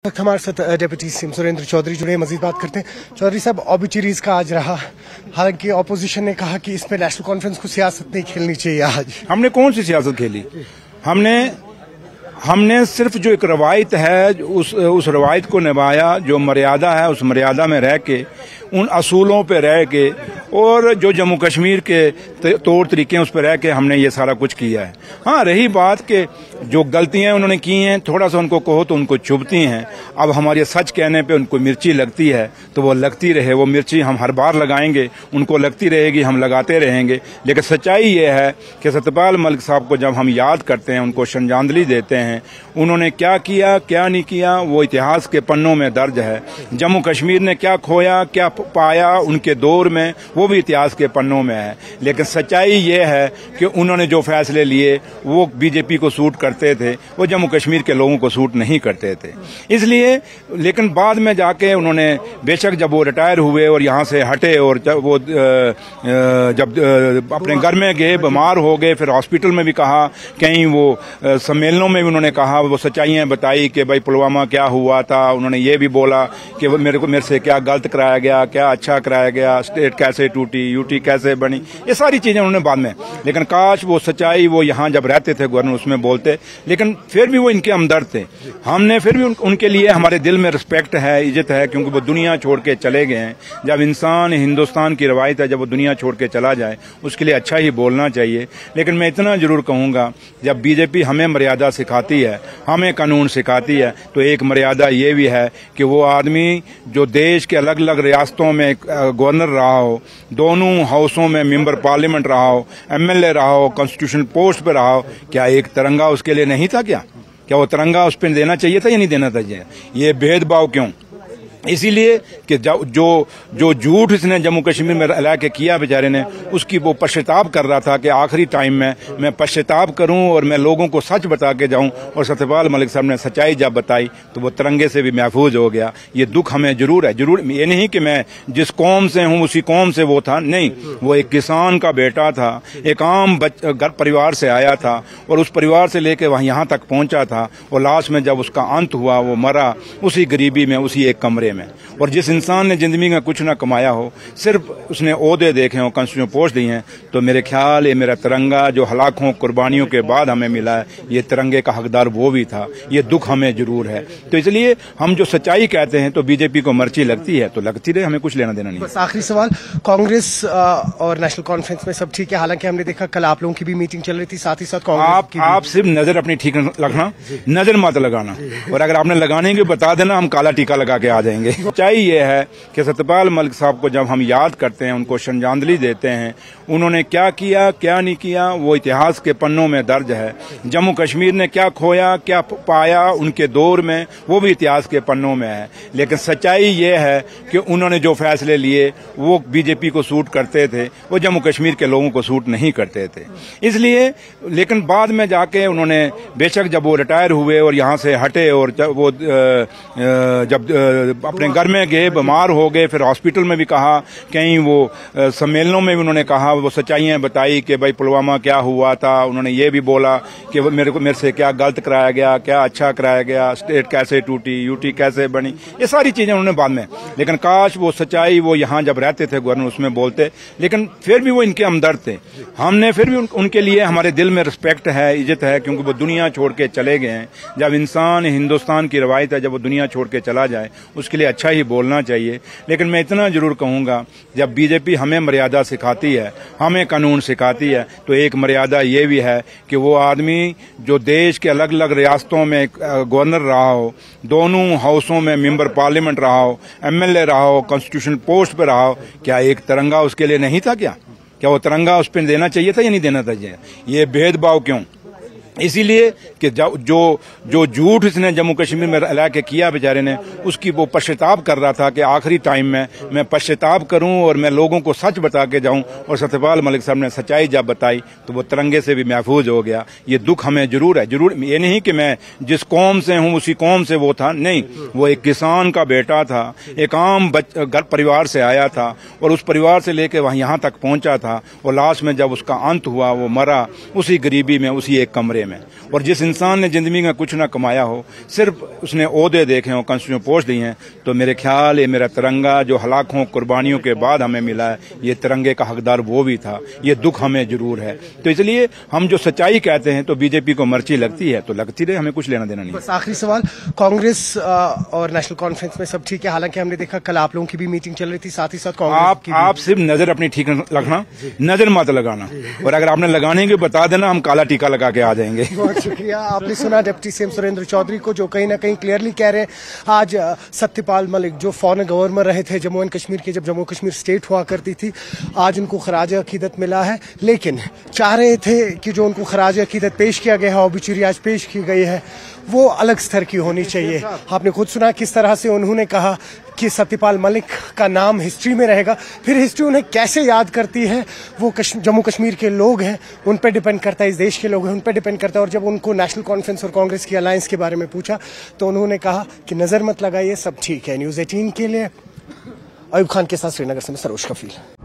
हमारे साथ deputy CM Surendra Chaudhary जुड़े, मजीद बात करते हैं। चौधरी साहब, ऑबिचुरीज का आज रहा, हालांकि ऑपोजिशन ने कहा कि इसमें नेशनल कॉन्फ्रेंस को सियासत नहीं खेलनी चाहिए। आज हमने कौन सी सियासत खेली? हमने सिर्फ जो एक रवायत है उस रवायत को निभाया, जो मर्यादा है उस मर्यादा में रह के, उन असूलों पे रह के, और जो जम्मू कश्मीर के तौर तरीके उस पर रह के हमने ये सारा कुछ किया है। हाँ, रही बात के जो गलतियां उन्होंने की हैं, थोड़ा सा उनको कहो तो उनको चुभती हैं। अब हमारे सच कहने पे उनको मिर्ची लगती है तो वो लगती रहे, वो मिर्ची हम हर बार लगाएंगे, उनको लगती रहेगी, हम लगाते रहेंगे। लेकिन सच्चाई ये है कि सत्यपाल मलिक साहब को जब हम याद करते हैं, उनको श्रद्धांजलि देते हैं, उन्होंने क्या किया क्या नहीं किया वो इतिहास के पन्नों में दर्ज है। जम्मू कश्मीर ने क्या खोया क्या पाया उनके दौर में, वो भी इतिहास के पन्नों में है। लेकिन सच्चाई ये है कि उन्होंने जो फैसले लिए वो बीजेपी को सूट करते थे, वो जम्मू कश्मीर के लोगों को सूट नहीं करते थे। इसलिए लेकिन बाद में जाके उन्होंने, बेशक जब वो रिटायर हुए और यहाँ से हटे और वो जब अपने घर में गए, बीमार हो गए, फिर हॉस्पिटल में भी कहा, कहीं वो सम्मेलनों में भी उन्होंने कहा, वो सच्चाइयां बताई कि भाई पुलवामा क्या हुआ था। उन्होंने ये भी बोला कि मेरे से क्या गलत कराया गया, क्या अच्छा कराया गया, स्टेट कैसे टूटी, यूटी कैसे बनी, ये सारी चीजें उन्होंने बाद में। लेकिन काश वो सच्चाई वो यहाँ जब रहते थे गवर्नर उसमें बोलते, लेकिन फिर भी वो इनके हमदर्द थे। हमने फिर भी उनके लिए हमारे दिल में रिस्पेक्ट है, इज्जत है, क्योंकि वो दुनिया छोड़ के चले गए हैं। जब इंसान, हिंदुस्तान की रवायत है, जब वो दुनिया छोड़ के चला जाए उसके लिए अच्छा ही बोलना चाहिए। लेकिन मैं इतना जरूर कहूंगा, जब बीजेपी हमें मर्यादा सिखाती है, हमें कानून सिखाती है, तो एक मर्यादा ये भी है कि वो आदमी जो देश के अलग अलग रियासतों में गवर्नर रहा हो, दोनों हाउसों में मेंबर पार्लियामेंट रहा हो, एमएलए रहा हो, कॉन्स्टिट्यूशनल पोस्ट पे रहा हो, क्या एक तिरंगा उसके लिए नहीं था? क्या वो तिरंगा उस पर देना चाहिए था या नहीं देना चाहिए? ये भेदभाव क्यों? इसीलिए कि जो झूठ इसने जम्मू कश्मीर में रह के किया बेचारे ने, उसकी वो पश्चाताप कर रहा था कि आखिरी टाइम में मैं पश्चाताप करूं और मैं लोगों को सच बता के जाऊं। और सत्यपाल मलिक साहब ने सच्चाई जब बताई तो वो तिरंगे से भी महफूज हो गया। ये दुख हमें जरूर है। जरूर ये नहीं कि मैं जिस कौम से हूं उसी कौम से वो था, नहीं, वो एक किसान का बेटा था, एक आम घर परिवार से आया था और उस परिवार से लेकर वहां यहाँ तक पहुंचा था। और लास्ट में जब उसका अंत हुआ, वो मरा उसी गरीबी में, उसी एक कमरे में। और जिस इंसान ने जिंदगी में कुछ ना कमाया हो, सिर्फ उसने ओहदे देखे हो, कॉन्स्टिट्यूशन पोस्ट दी हैं, तो मेरे ख्याल ये मेरा तिरंगा जो लाखों कुर्बानियों के बाद हमें मिला है, ये तिरंगे का हकदार वो भी था। ये दुख हमें जरूर है। तो इसलिए हम जो सच्चाई कहते हैं, तो बीजेपी को मर्ची लगती है तो लगती रहे, हमें कुछ लेना देना नहीं। बस आखिरी सवाल, कांग्रेस और नेशनल कॉन्फ्रेंस में सब ठीक है? हालांकि हमने देखा कल आप लोगों की भी मीटिंग चल रही थी, साथ ही साथ कांग्रेस आप सिर्फ नजर अपनी ठीक रखना, नजर मत लगाना, और अगर आपने लगाने के बता देना, हम काला टीका लगा के आ जाएंगे। सच्चाई ये है कि सत्यपाल मलिक साहब को जब हम याद करते हैं, उनको श्रद्धांजलि देते हैं, उन्होंने क्या किया क्या नहीं किया वो इतिहास के पन्नों में दर्ज है। जम्मू कश्मीर ने क्या खोया क्या पाया उनके दौर में, वो भी इतिहास के पन्नों में है। लेकिन सच्चाई ये है कि उन्होंने जो फैसले लिए वो बीजेपी को सूट करते थे, वो जम्मू कश्मीर के लोगों को सूट नहीं करते थे। इसलिए लेकिन बाद में जाके उन्होंने, बेशक जब वो रिटायर हुए और यहाँ से हटे और वो जब अपने घर में गए, बीमार हो गए, फिर हॉस्पिटल में भी कहा, कहीं वो सम्मेलनों में भी उन्होंने कहा, वो सच्चाइयां बताई कि भाई पुलवामा क्या हुआ था। उन्होंने ये भी बोला कि मेरे से क्या गलत कराया गया, क्या अच्छा कराया गया, स्टेट कैसे टूटी, यूटी कैसे बनी, ये सारी चीजें उन्होंने बाद में। लेकिन काश वो सच्चाई वो यहाँ जब रहते थे गवर्नर उसमें बोलते, लेकिन फिर भी वो इनके हमदर्द थे। हमने फिर भी उनके लिए हमारे दिल में रिस्पेक्ट है, इज्जत है, क्योंकि वो दुनिया छोड़ के चले गए हैं। जब इंसान, हिंदुस्तान की रवायत है, जब वो दुनिया छोड़ के चला जाए उसके लिए अच्छा ही बोलना चाहिए। लेकिन मैं इतना जरूर कहूंगा, जब बीजेपी हमें मर्यादा सिखाती है, हमें कानून सिखाती है, तो एक मर्यादा ये भी है कि वो आदमी जो देश के अलग अलग रियासतों में गवर्नर रहा हो, दोनों हाउसों में मेंबर पार्लियामेंट रहा हो, एमएलए रहा हो, कॉन्स्टिट्यूशनल पोस्ट पे रहा हो, क्या एक तिरंगा उसके लिए नहीं था? क्या वो तिरंगा उस पर देना चाहिए था या नहीं देना चाहिए? ये भेदभाव क्यों? इसीलिए कि जो झूठ इसने जम्मू कश्मीर में रह के किया बेचारे ने, उसकी वो पश्चाताप कर रहा था कि आखिरी टाइम में मैं पश्चाताप करूं और मैं लोगों को सच बता के जाऊं। और सत्यपाल मलिक साहब ने सच्चाई जब बताई तो वो तिरंगे से भी महफूज हो गया। ये दुख हमें जरूर है। जरूर ये नहीं कि मैं जिस कौम से हूं उसी कौम से वो था, नहीं, वो एक किसान का बेटा था, एक आम घर परिवार से आया था और उस परिवार से लेकर वहां यहाँ तक पहुंचा था। और लास्ट में जब उसका अंत हुआ, वो मरा उसी गरीबी में, उसी एक कमरे में। और जिस इंसान ने जिंदगी में कुछ ना कमाया हो, सिर्फ उसने ओहदे देखे हों, कॉन्स्टिट्यूशन पोस्ट दी हैं, तो मेरे ख्याल ये मेरा तिरंगा जो हलाकों कुर्बानियों के बाद हमें मिला है, ये तिरंगे का हकदार वो भी था। ये दुख हमें जरूर है। तो इसलिए हम जो सच्चाई कहते हैं, तो बीजेपी को मर्ची लगती है तो लगती रहे, हमें कुछ लेना देना नहीं। बस आखिरी सवाल, कांग्रेस और नेशनल कॉन्फ्रेंस में सब ठीक है? हालांकि हमने देखा कल आप लोगों की भी मीटिंग चल रही थी, साथ ही साथ कांग्रेस की आप सिर्फ नजर अपनी ठीक रखना, नजर मत लगाना, और अगर आपने लगाने की बता देना, हम काला टीका लगा के आ जाएंगे। बहुत शुक्रिया। आपने सुना डिप्टी सीएम सुरेंद्र चौधरी को, जो कहीं ना कहीं क्लियरली कह रहे हैं आज सत्यपाल मलिक जो फॉरेन गवर्नर रहे थे जम्मू एंड कश्मीर के, जब जम्मू कश्मीर स्टेट हुआ करती थी, आज उनको खराज अकीदत मिला है, लेकिन चाह रहे थे कि जो उनको खराज अकीदत पेश किया गया है, ऑबिचुरी आज पेश की गई है, वो अलग स्तर की होनी चाहिए। आपने खुद सुना किस तरह से उन्होंने कहा कि सत्यपाल मलिक का नाम हिस्ट्री में रहेगा। फिर हिस्ट्री उन्हें कैसे याद करती है, वो जम्मू कश्मीर के लोग हैं, उन पर डिपेंड करता है, इस देश के लोग हैं, उन पर डिपेंड करता है। और जब उनको नेशनल कॉन्फ्रेंस और कांग्रेस की अलायंस के बारे में पूछा, तो उन्होंने कहा कि नजर मत लगाइए, सब ठीक है। न्यूज़ 18 के लिए अयूब खान के साथ श्रीनगर से मैं सरोज कफील।